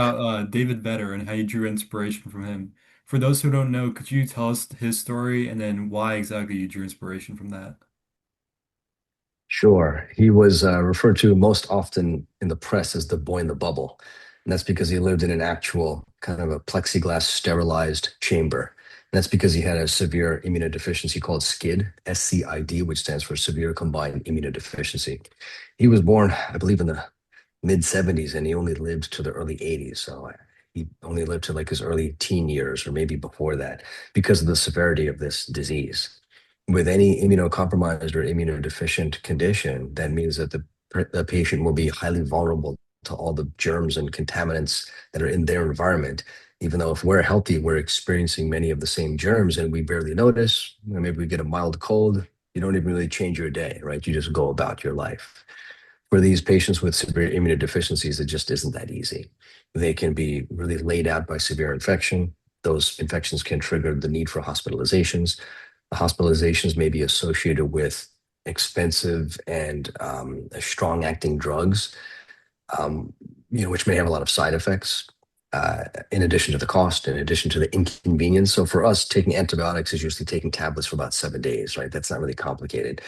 about David Vedder and how you drew inspiration from him. For those who don't know, could you tell us his story and then why exactly you drew inspiration from that? Sure. He was referred to most often in the press as the boy in the bubble. And that's because he lived in an actual kind of a plexiglass sterilized chamber. And that's because he had a severe immunodeficiency called SCID, SCID, which stands for severe combined immunodeficiency. He was born, I believe, in the mid 70s and he only lived to the early 80s. So he only lived to like his early teen years or maybe before that because of the severity of this disease. With any immunocompromised or immunodeficient condition, that means that the patient will be highly vulnerable to all the germs and contaminants that are in their environment. Even though if we're healthy, we're experiencing many of the same germs and we barely notice. Maybe we get a mild cold. You don't even really change your day, right? You just go about your life. For these patients with severe immunodeficiencies, it just isn't that easy. They can be really laid out by severe infection. Those infections can trigger the need for hospitalizations. The hospitalizations may be associated with expensive and strong acting drugs, um, which may have a lot of side effects. In addition to the cost, in addition to the inconvenience. So for us, taking antibiotics is usually taking tablets for about 7 days, right? That's not really complicated.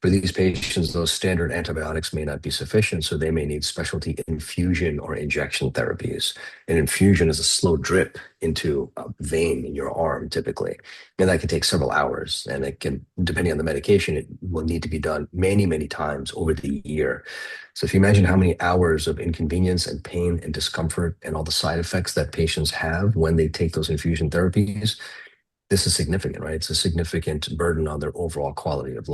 For these patients, those standard antibiotics may not be sufficient, so they may need specialty infusion or injection therapies. An infusion is a slow drip into a vein in your arm, typically. And that can take several hours. And it can, depending on the medication, it will need to be done many, many times over the year. So if you imagine how many hours of inconvenience and pain and discomfort and all the side effects that patients have when they take those infusion therapies, this is significant, right? It's a significant burden on their overall quality of life.